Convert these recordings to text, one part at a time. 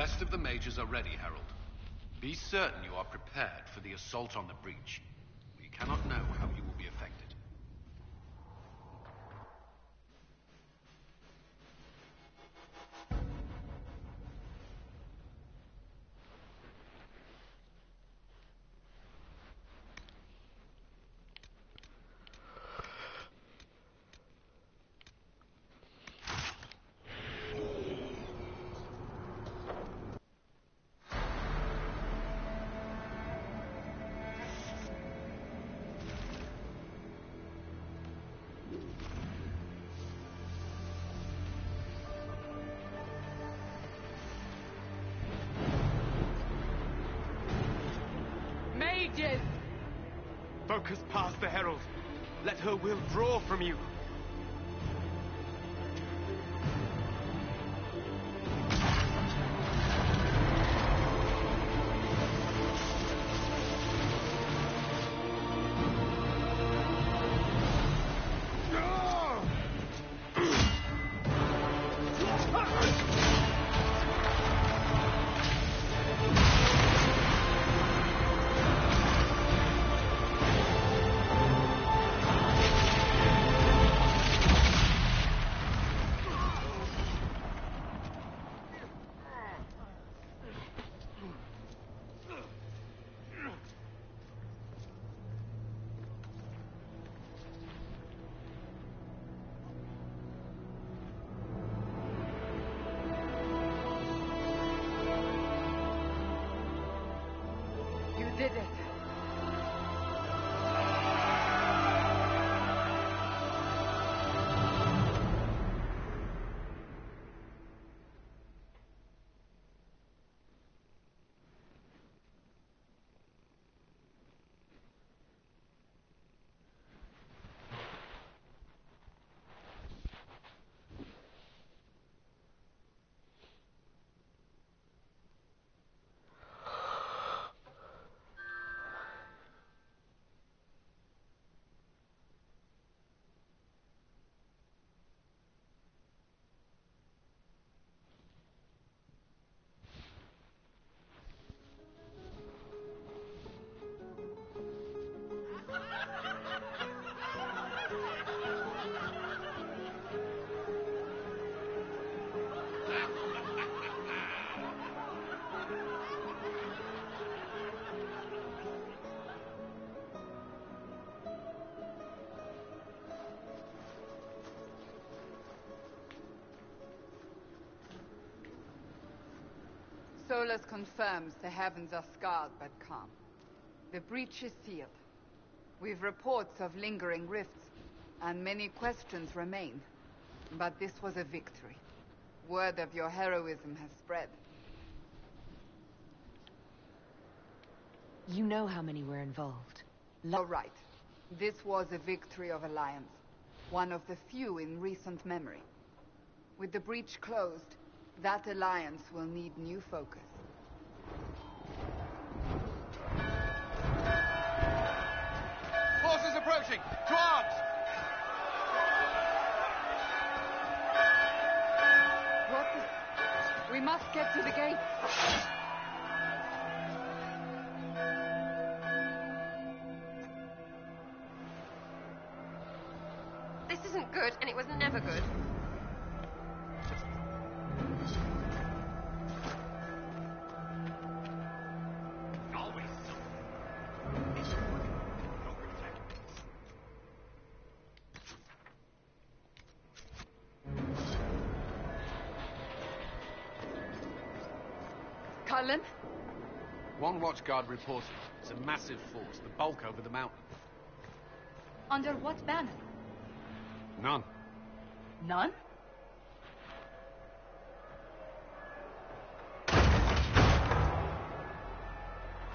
rest of the mages are ready, Herald. Be certain you are prepared for the assault on the breach. We cannot know how you will be affected. Focus past the Herald. Let her will draw from you. Did it. Solus confirms the heavens are scarred but calm. The breach is sealed. We've reports of lingering rifts, and many questions remain. But this was a victory. Word of your heroism has spread. You know how many were involved. You're right. This was a victory of Alliance. One of the few in recent memory. With the breach closed, that alliance will need new focus. Forces approaching! To arms! What the... We must get to the gate. This isn't good, and it was never good. Cullen? One watchguard reported. It's a massive force, the bulk over the mountain. Under what banner? None. None?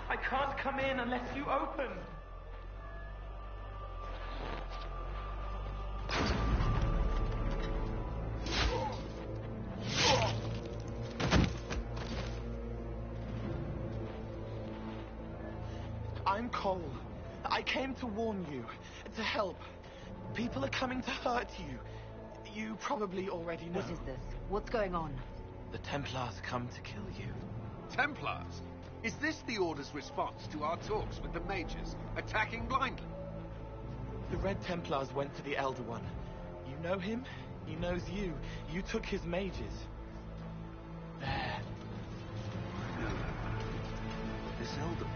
I can't come in unless you open. I'm Cole. I came to warn you, to help. People are coming to hurt you. You probably already know. What is this? What's going on? The Templars come to kill you. Templars? Is this the Order's response to our talks with the mages, attacking blindly? The Red Templars went to the Elder One. You know him? He knows you. You took his mages. There. No. This Elder One.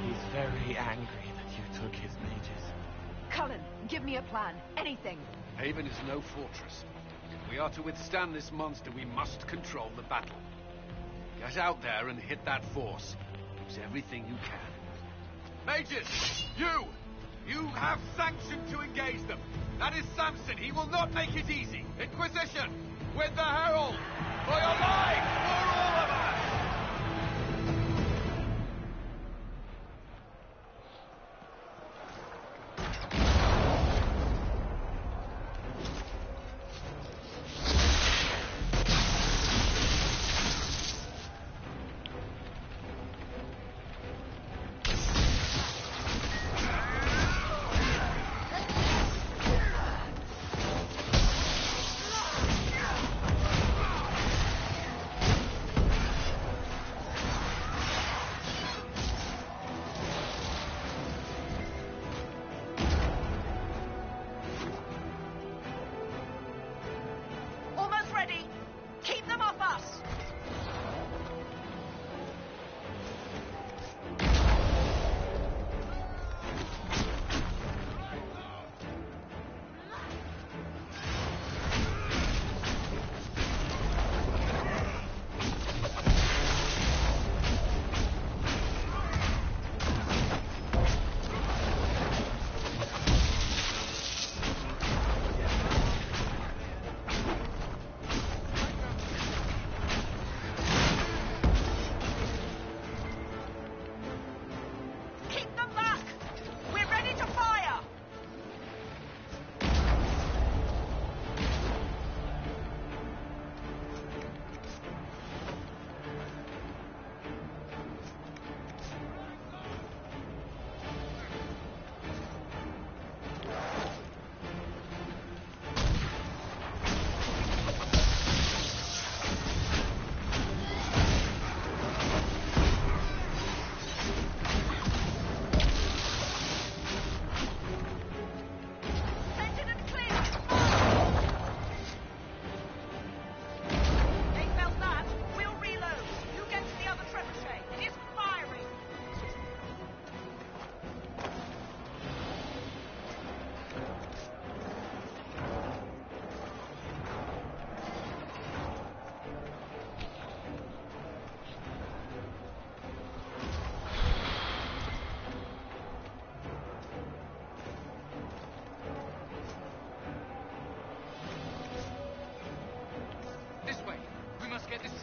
He's very angry that you took his mages. Cullen, give me a plan. Anything. Haven is no fortress. If we are to withstand this monster, we must control the battle. Get out there and hit that force. Use everything you can. Mages! You! You have sanction to engage them. That is Samson. He will not make it easy. Inquisition! With the Herald! For your lives! For all of us!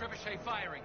Trebuchet firing.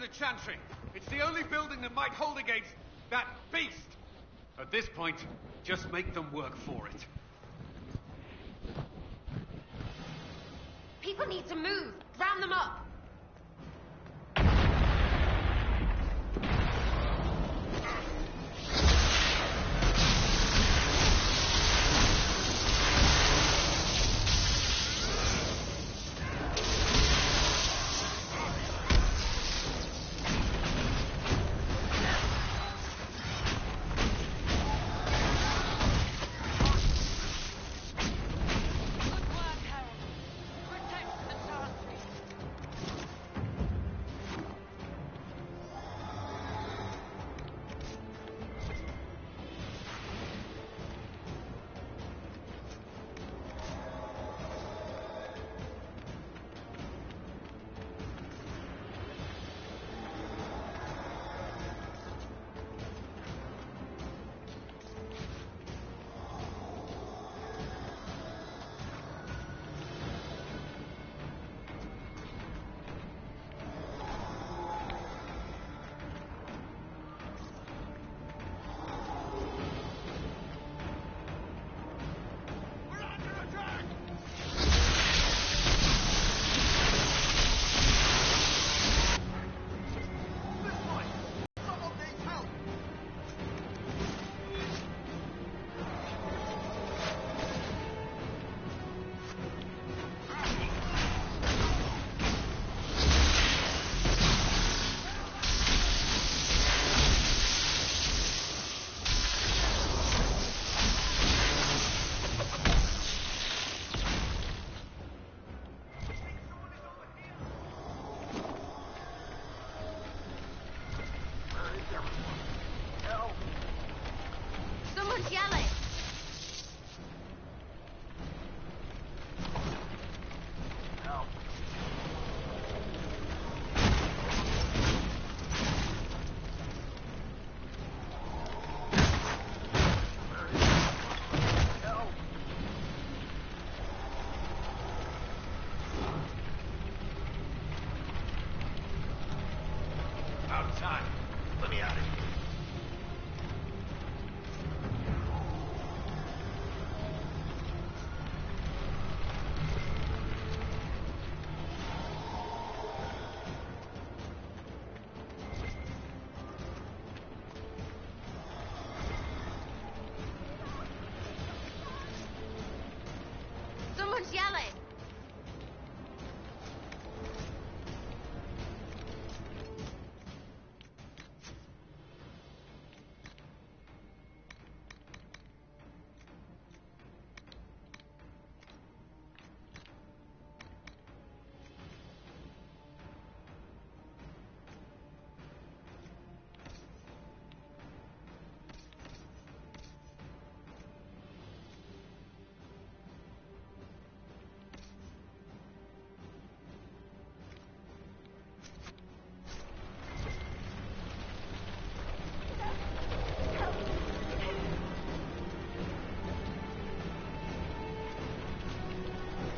the Chantry. It's the only building that might hold against that beast. At this point, just make them work for it. People need to move. Round them up. Someone's yelling. About time. Let me out of here. Someone's yelling.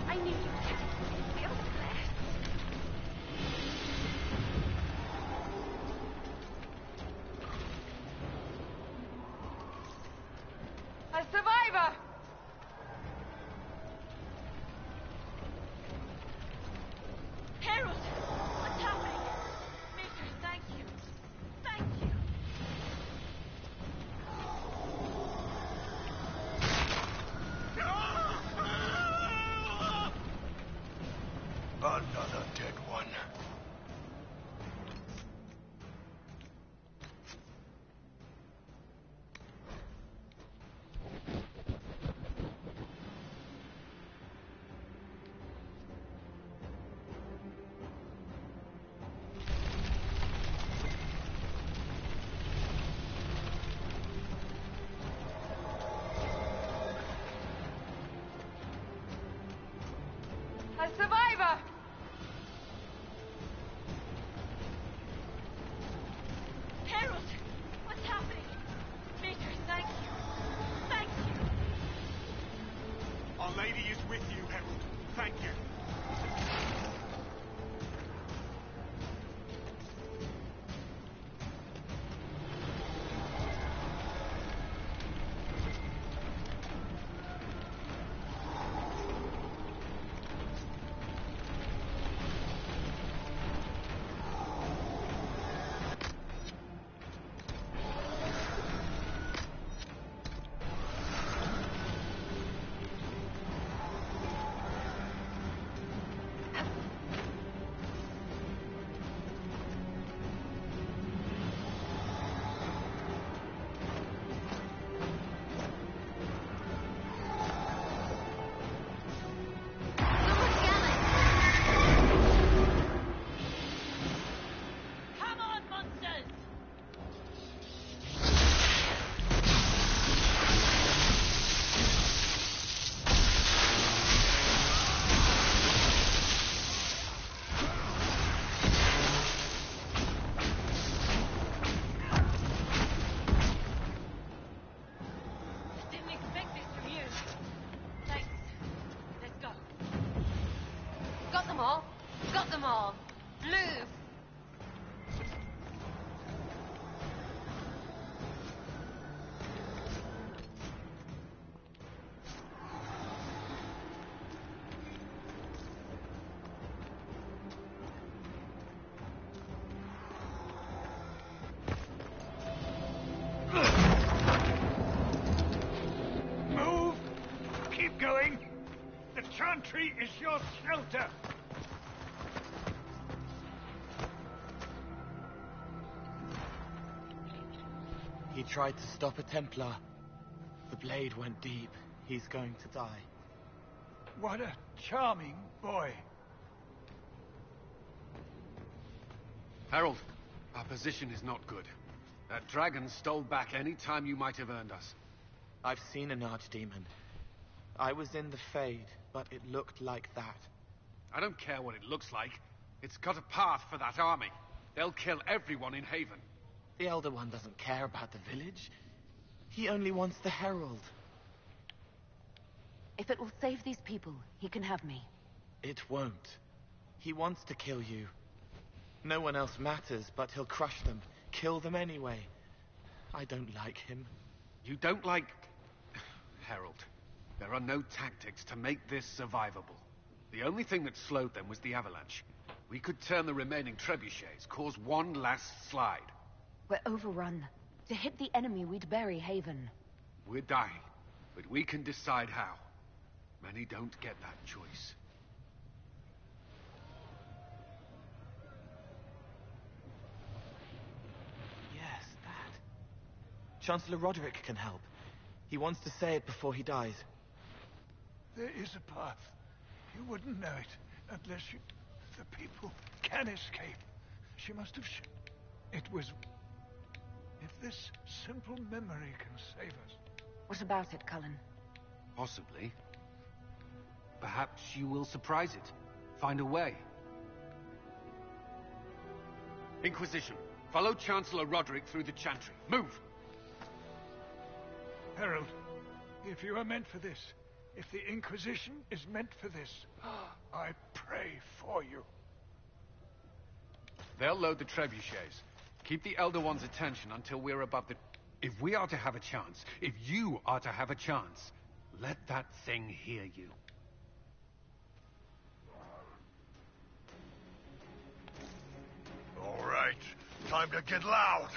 I knew you would be able to play. A survivor! Harold! What's happening? Major, thank you. Thank you. Another dead one. A survivor! Harold! What's happening? Major, thank you. Thank you. Our Lady is with you, Herald. Thank you. Got them all. Got them all. Move. Move! Keep going! The chantry is your shelter! He tried to stop a Templar. The blade went deep. He's going to die. What a charming boy. Harold, our position is not good. That dragon stole back any time you might have earned us. I've seen an archdemon. I was in the Fade, but it looked like that. I don't care what it looks like. It's got a path for that army. They'll kill everyone in Haven. The Elder One doesn't care about the village. He only wants the Herald. If it will save these people, he can have me. It won't. He wants to kill you. No one else matters, but he'll crush them, kill them anyway. I don't like him. You don't like... Harold, there are no tactics to make this survivable. The only thing that slowed them was the avalanche. We could turn the remaining trebuchets, cause one last slide. We're overrun. To hit the enemy, we'd bury Haven. We're dying, but we can decide how. Many don't get that choice. Yes, that. Chancellor Roderick can help. He wants to say it before he dies. There is a path. You wouldn't know it unless you... The people can escape. She must have... It was... If this simple memory can save us... What about it, Cullen? Possibly. Perhaps you will surprise it. Find a way. Inquisition, follow Chancellor Roderick through the Chantry. Move! Harold, if you are meant for this, if the Inquisition is meant for this, I pray for you. They'll load the trebuchets. Keep the Elder One's attention until we're above the... If we are to have a chance, if you are to have a chance, let that thing hear you. All right, time to get loud.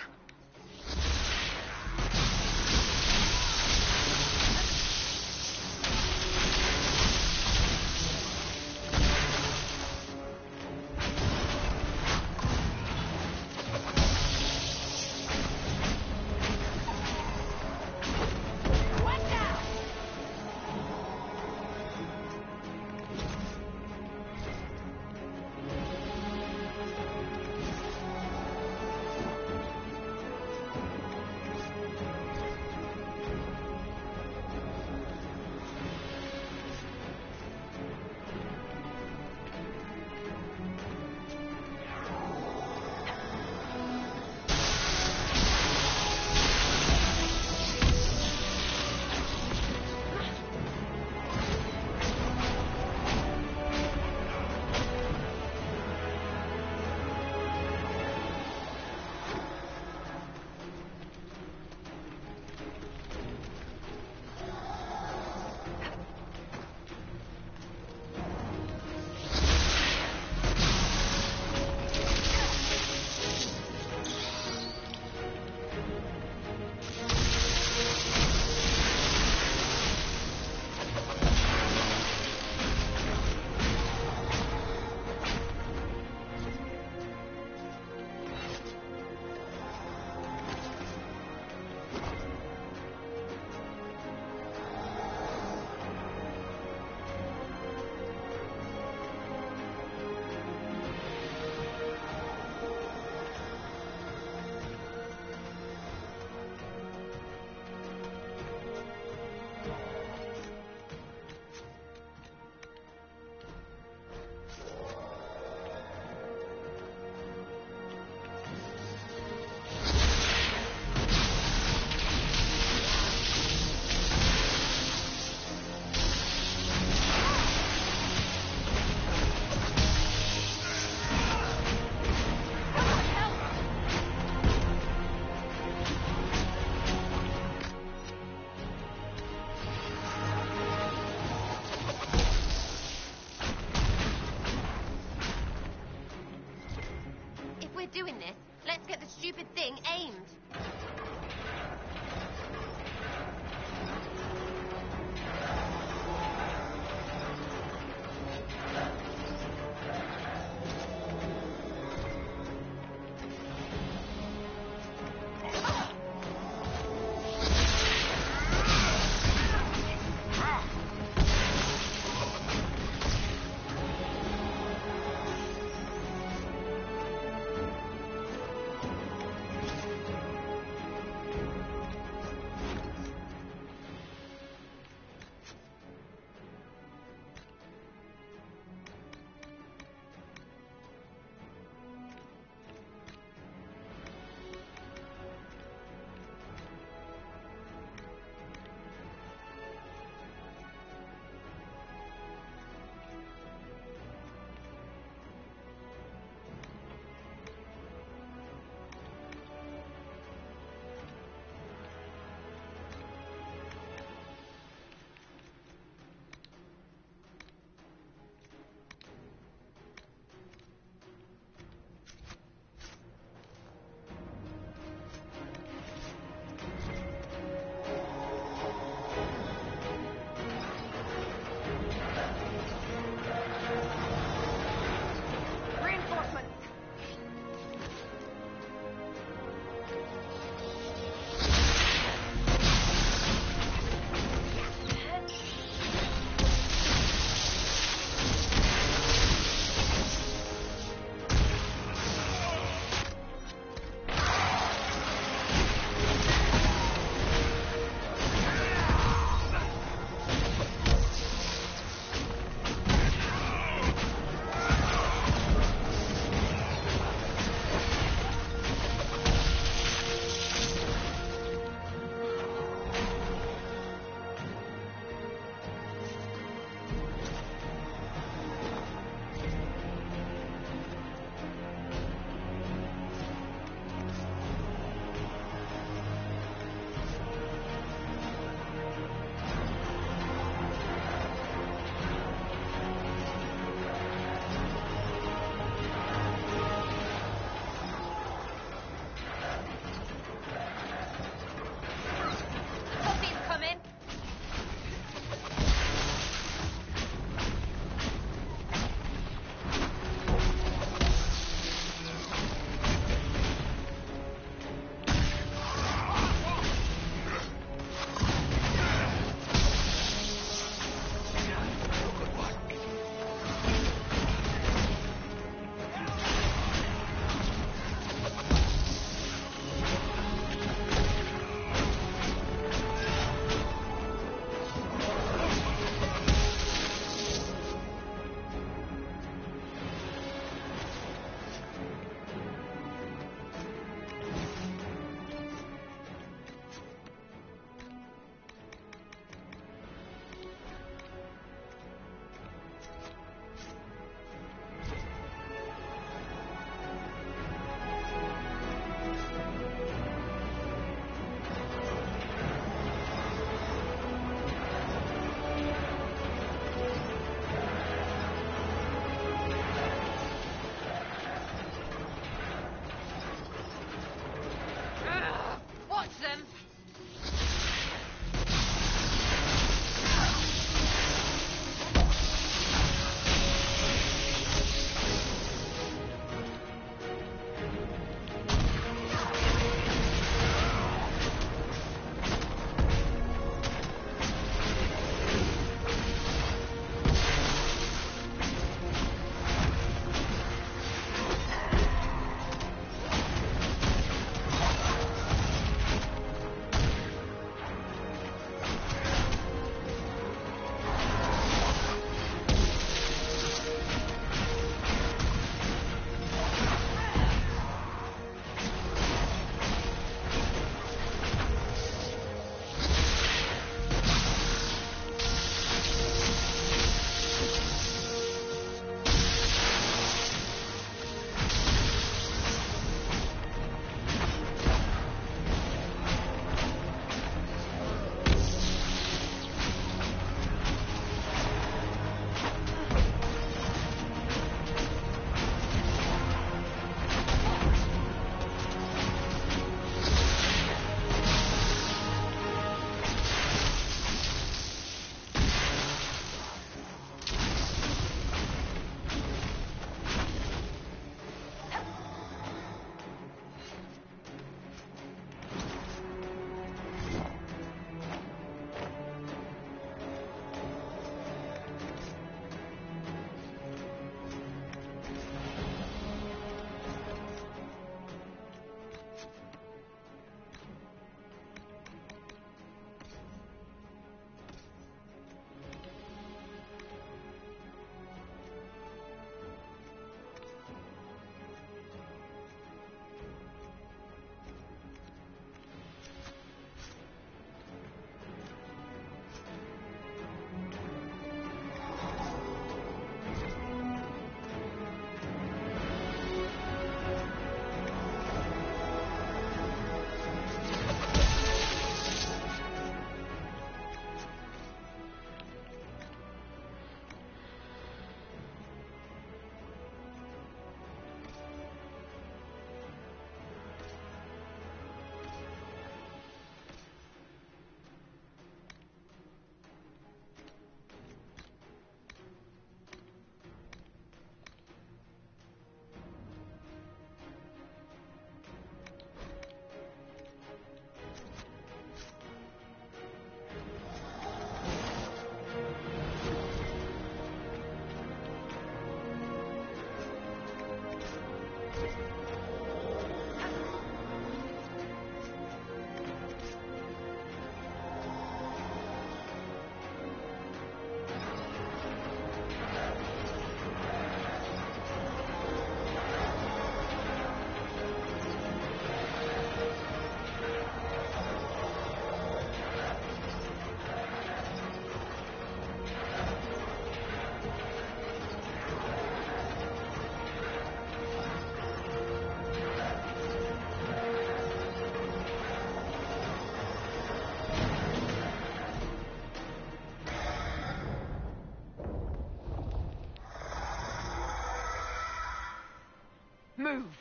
Move!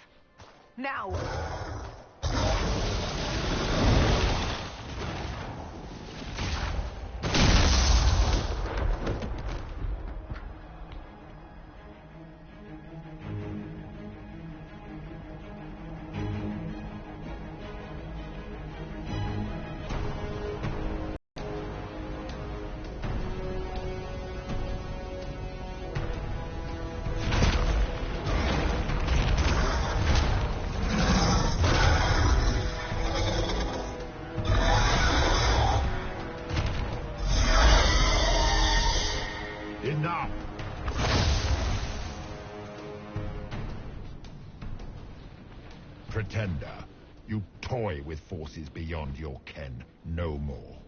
Now! Enough! Pretender, you toy with forces beyond your ken. No more.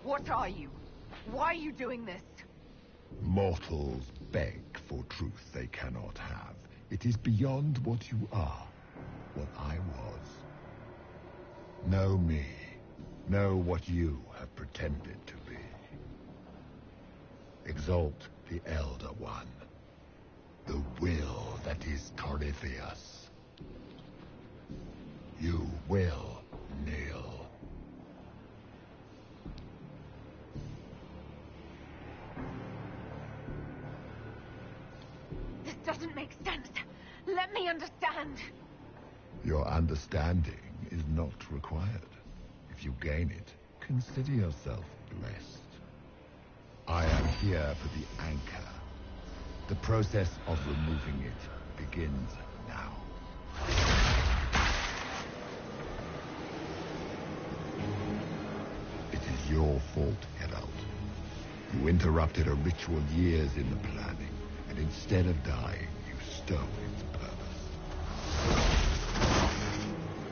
What are you? Why are you doing this? Mortals beg for truth they cannot have. It is beyond what you are, what I was. Know me. Know what you have pretended to be. Exalt the Elder One. The will that is Corypheus. You will kneel. This doesn't make sense. Let me understand. Your understanding is not required. If you gain it, consider yourself blessed. I am here for the anchor. The process of removing it begins now. It is your fault, Herald. You interrupted a ritual years in the planning, and instead of dying, you stole its purpose.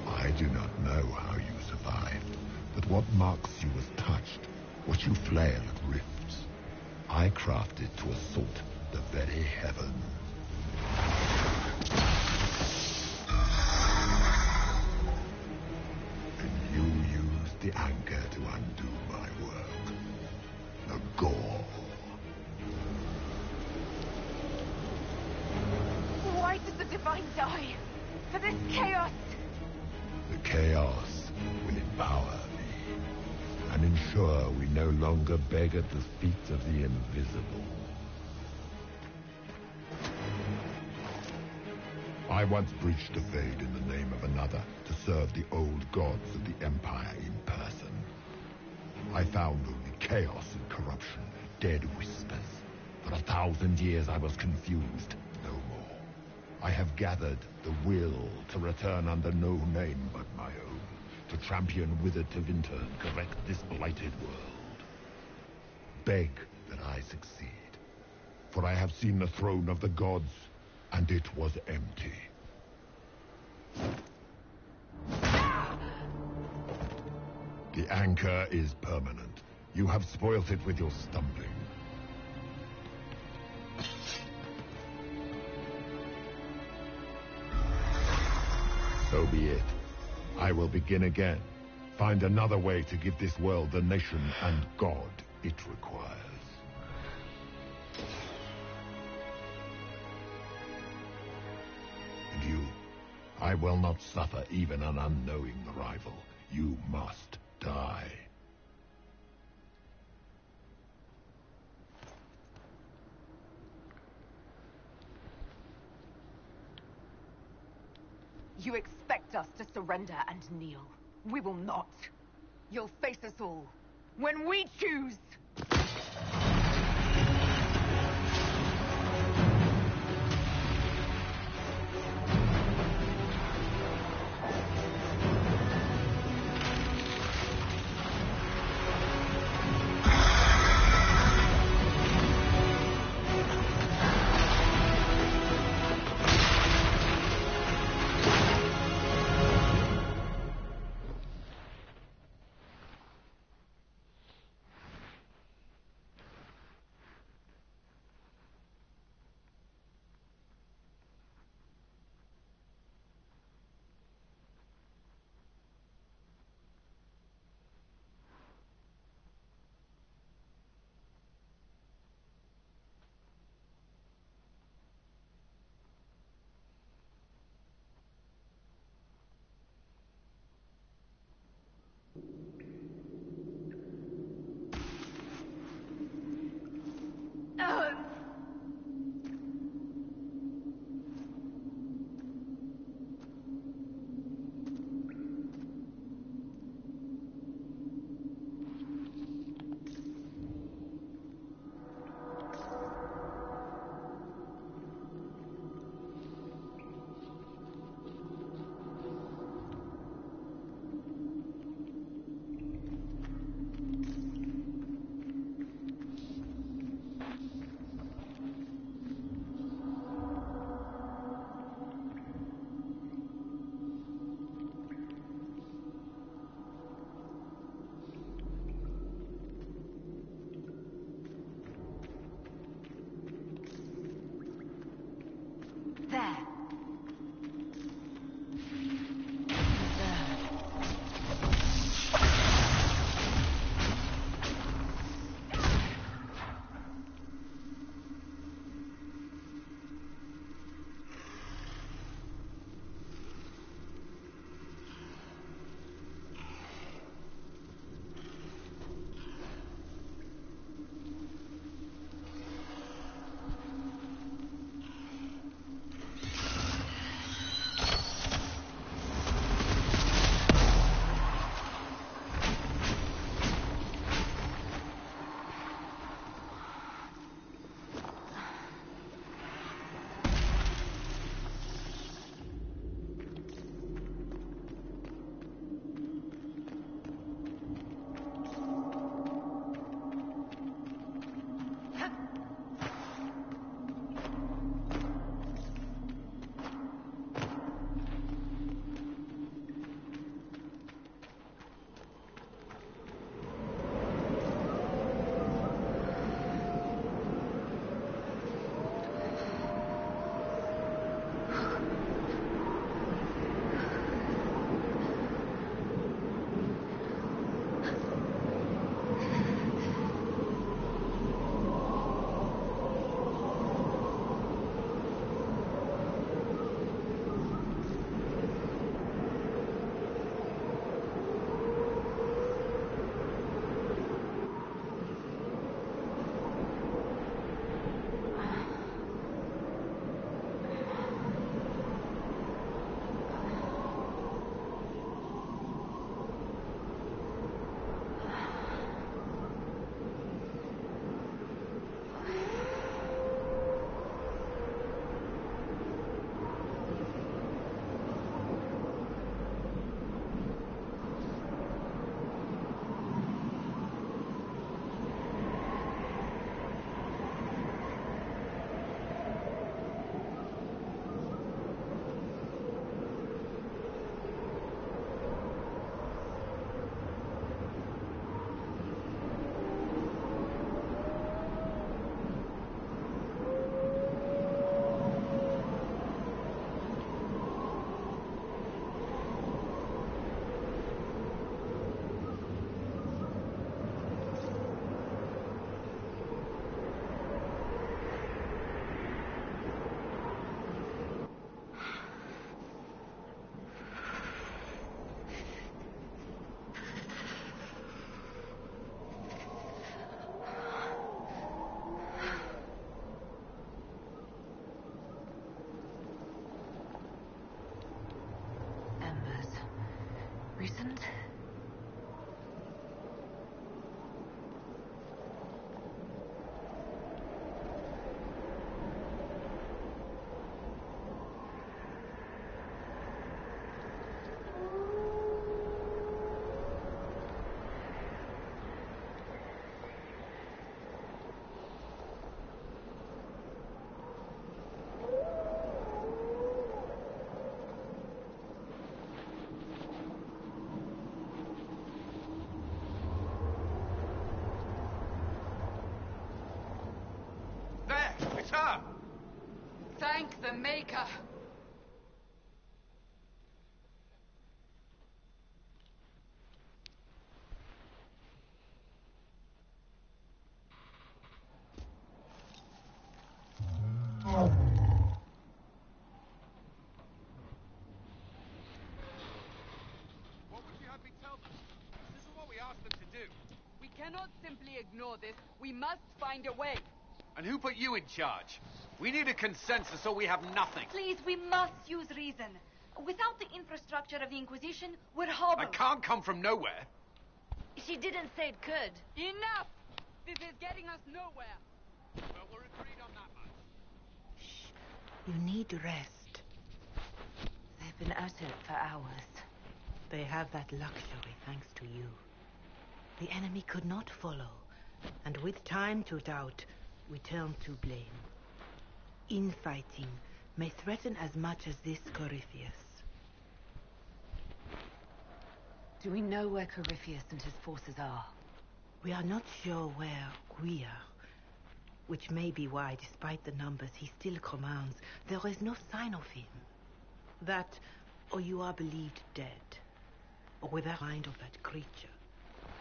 I do not know how you survived, but what marks you as touched, what you flail at rifts, I crafted to assault the very heaven. And you used the anchor to undo my work. The gall. Why did the Divine die? For this chaos? The chaos will empower me and ensure we no longer beg at the feet of the invisible. I once breached a Fade in the name of another to serve the old gods of the Empire in person. I found only chaos and corruption, dead whispers. For 1,000 years I was confused, no more. I have gathered the will to return under no name but my own, to champion Withered to Winter and correct this blighted world. Beg that I succeed, for I have seen the throne of the gods, and it was empty. The anchor is permanent. You have spoilt it with your stumbling. So be it. I will begin again. Find another way to give this world the nation and God it requires. And you, I will not suffer even an unknowing rival. You must die. You expect us to surrender and kneel. We will not. You'll face us all. When we choose! Recent? It's her! Thank the Maker. What would you have me tell them? This is what we asked them to do. We cannot simply ignore this. We must find a way. And who put you in charge? We need a consensus or we have nothing. Please, we must use reason. Without the infrastructure of the Inquisition, we're hobbled. I can't come from nowhere. She didn't say it could. Enough! This is getting us nowhere. Well, we're agreed on that much. You need rest. They've been at it for hours. They have that luxury thanks to you. The enemy could not follow, and with time to doubt, we turn to blame. Infighting may threaten as much as this Corypheus. Do we know where Corypheus and his forces are? We are not sure where we are. Which may be why, despite the numbers he still commands, there is no sign of him. That, or you are believed dead. Or with the mind of that creature.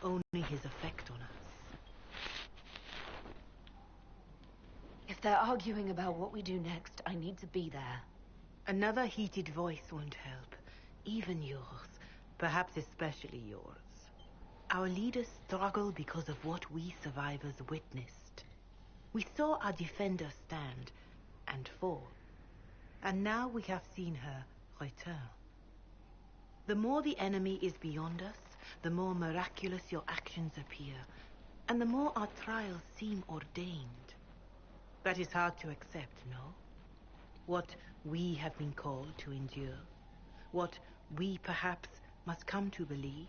Only his effect on us. If they're arguing about what we do next, I need to be there. Another heated voice won't help. Even yours. Perhaps especially yours. Our leaders struggle because of what we survivors witnessed. We saw our defenders stand and fall. And now we have seen her return. The more the enemy is beyond us, the more miraculous your actions appear, and the more our trials seem ordained. That is hard to accept, no? What we have been called to endure, what we perhaps must come to believe.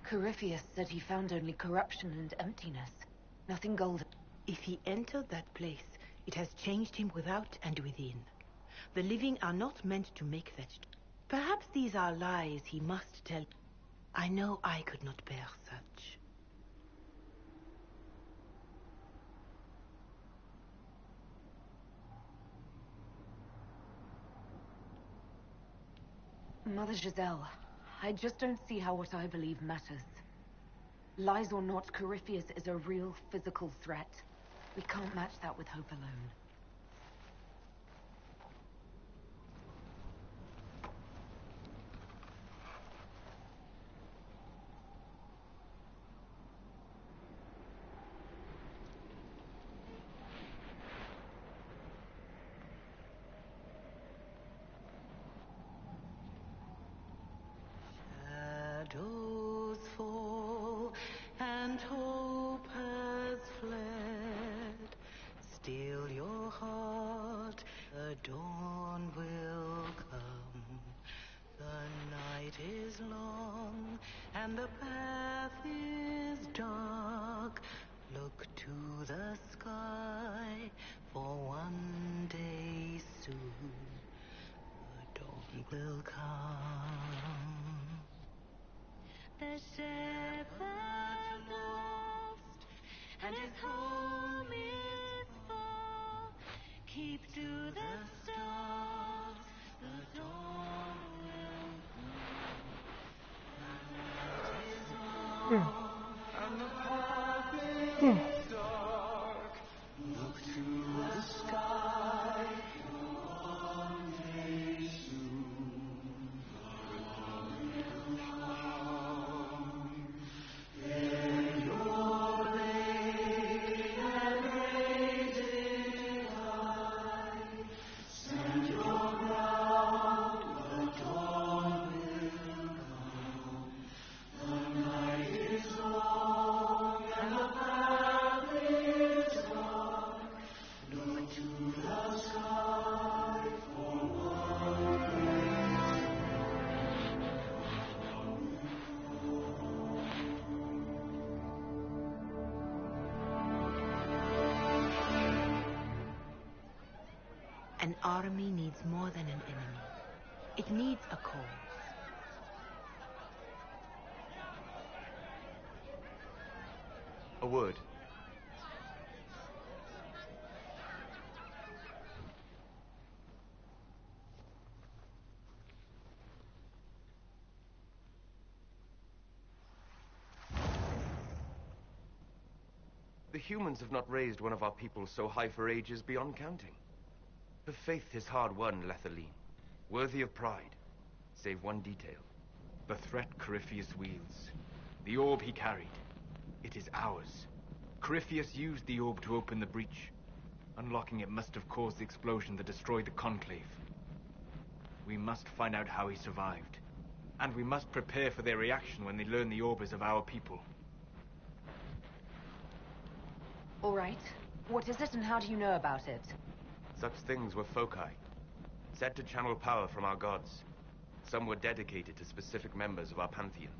Corypheus said he found only corruption and emptiness. Nothing golden. If he entered that place, it has changed him without and within. The living are not meant to make that. Perhaps these are lies he must tell. I know I could not bear such. Mother Giselle, I just don't see how what I believe matters. Lies or not, Corypheus is a real physical threat. We can't match that with hope alone. Shadows fall and hope has fled. Still your heart, the dawn will come. The night is long and the path is dark. Look to the sky, for one day soon the dawn will come. The shepherd lost, and his home is far. Keep to the stars, the dawn will come. The night is long, and the path is dark. Look to the sky, for one day soon the dawn will come. army needs more than an enemy. It needs a cause. A word. The humans have not raised one of our people so high for ages beyond counting. The faith is hard-won, Lethaline. Worthy of pride, save one detail. The threat Corypheus wields. The orb he carried. It is ours. Corypheus used the orb to open the breach. Unlocking it must have caused the explosion that destroyed the Conclave. We must find out how he survived. And we must prepare for their reaction when they learn the orb is of our people. All right. What is it and how do you know about it? Such things were foci, said to channel power from our gods. Some were dedicated to specific members of our pantheon.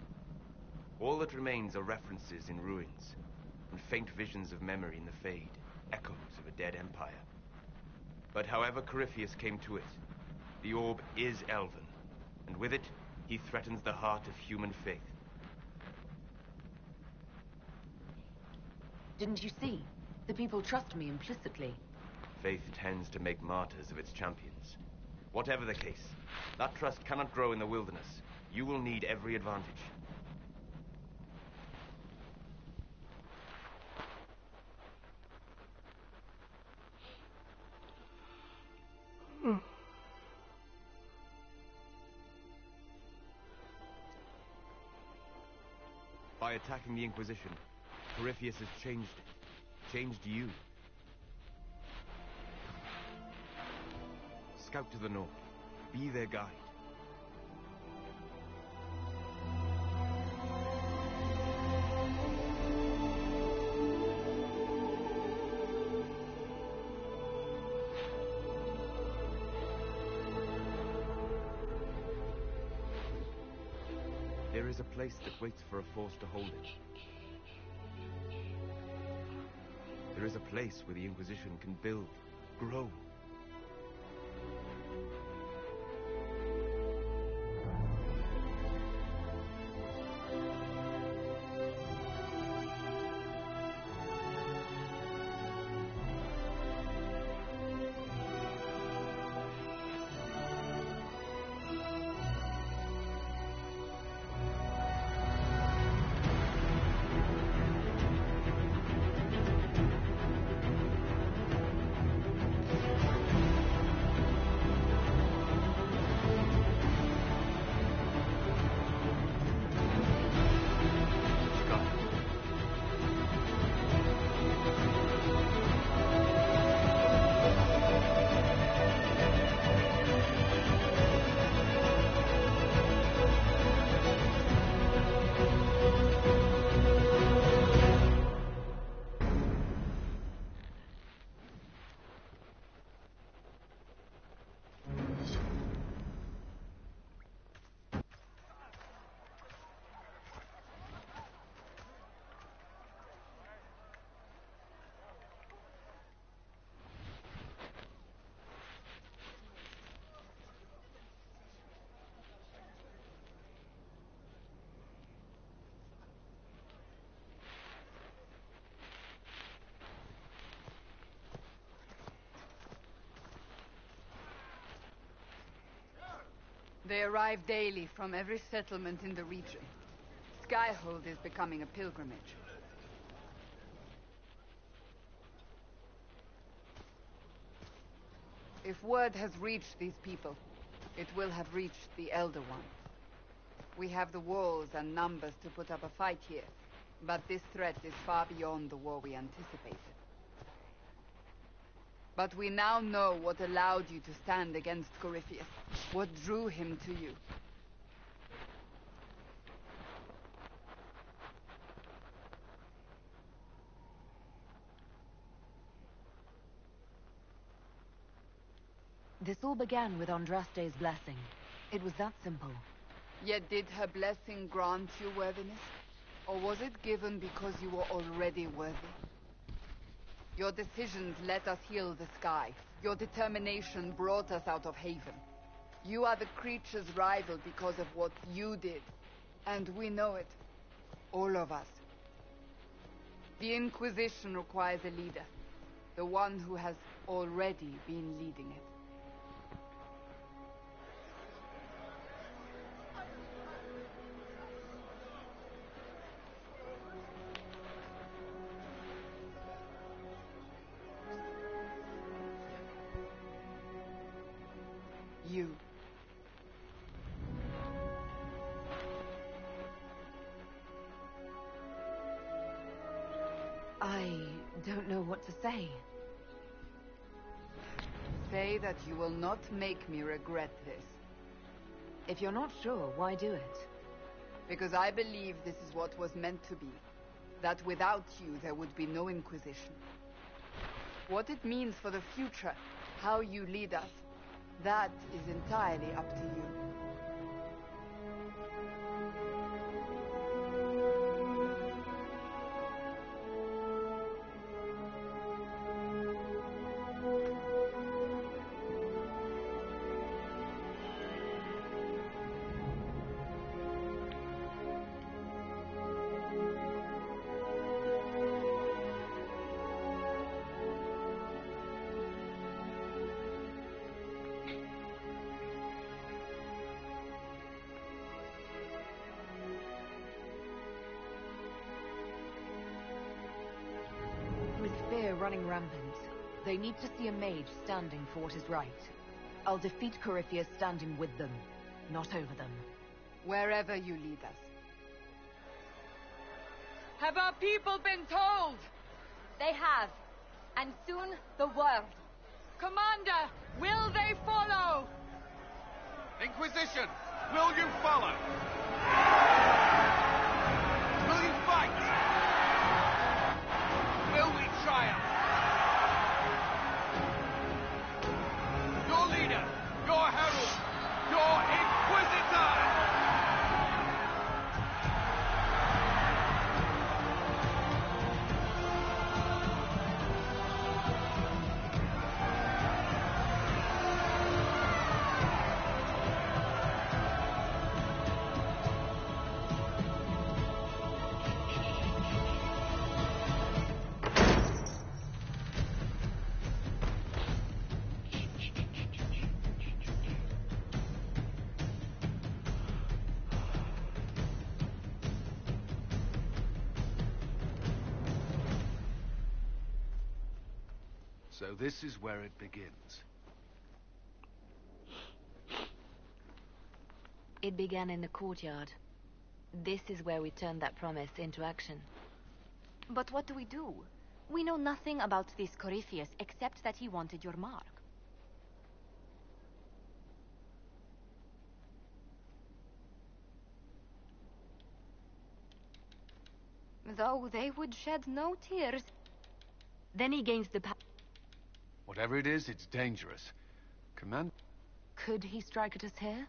All that remains are references in ruins, and faint visions of memory in the Fade, echoes of a dead empire. But however Corypheus came to it, the orb is elven, and with it, he threatens the heart of human faith. Didn't you see? The people trust me implicitly. Faith tends to make martyrs of its champions. Whatever the case, that trust cannot grow in the wilderness. You will need every advantage. By attacking the Inquisition, Corypheus has changed it. Changed you. Scout to the north. Be their guide. There is a place that waits for a force to hold it. There is a place where the Inquisition can build, grow. They arrive daily from every settlement in the region. Skyhold is becoming a pilgrimage. If word has reached these people, it will have reached the Elder One. We have the walls and numbers to put up a fight here, but this threat is far beyond the war we anticipated. But we now know what allowed you to stand against Corypheus, what drew him to you. This all began with Andraste's blessing. It was that simple. Yet did her blessing grant you worthiness? Or was it given because you were already worthy? Your decisions let us heal the sky. Your determination brought us out of Haven. You are the creature's rival because of what you did. And we know it. All of us. The Inquisition requires a leader. The one who has already been leading it. You. I don't know what to say. Say that you will not make me regret this. If you're not sure, why do it? Because I believe this is what was meant to be. That without you, there would be no Inquisition. What it means for the future, how you lead us, that is entirely up to you. With fear running rampant, they need to see a mage standing for what is right. I'll defeat Corypheus standing with them, not over them. Wherever you lead us. Have our people been told? They have. And soon, the world. Commander, will they follow? Inquisition, will you follow? Will you fight? Will we triumph? Your leader, your herald, your Inquisitor! So this is where it begins. It began in the courtyard. This is where we turned that promise into action. But what do? We know nothing about this Corypheus except that he wanted your mark. Though they would shed no tears. Then he gains the power. Whatever it is, it's dangerous. Command... Could he strike at us here?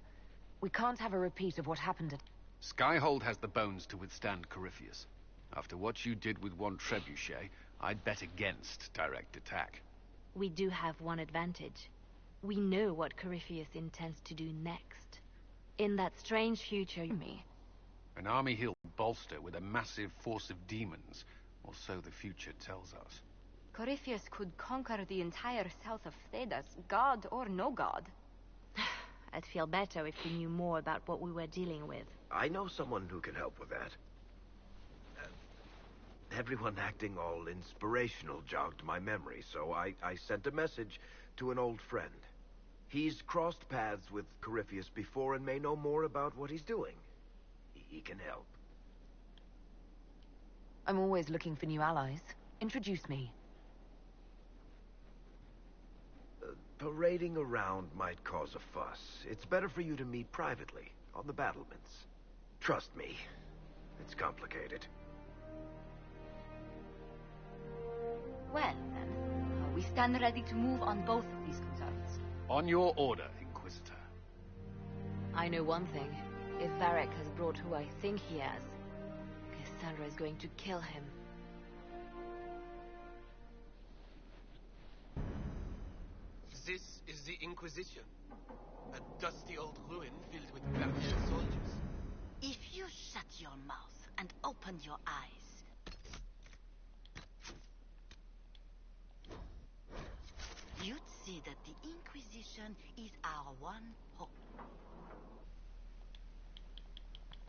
We can't have a repeat of what happened at... Skyhold has the bones to withstand Corypheus. After what you did with one trebuchet, I'd bet against direct attack. We do have one advantage. We know what Corypheus intends to do next. In that strange future... An army he'll bolster with a massive force of demons, or so the future tells us. Corypheus could conquer the entire south of Thedas, god or no god. I'd feel better if we knew more about what we were dealing with. I know someone who can help with that. Everyone acting all inspirational jogged my memory, so I sent a message to an old friend. He's crossed paths with Corypheus before and may know more about what he's doing. He can help. I'm always looking for new allies. Introduce me. Parading around might cause a fuss. It's better for you to meet privately, on the battlements. Trust me, it's complicated. Well, then, we stand ready to move on both of these concerns. On your order, Inquisitor. I know one thing. If Varric has brought who I think he has, Cassandra is going to kill him. Inquisition. A dusty old ruin filled with barbarian soldiers. If you shut your mouth and open your eyes, you'd see that the Inquisition is our one hope.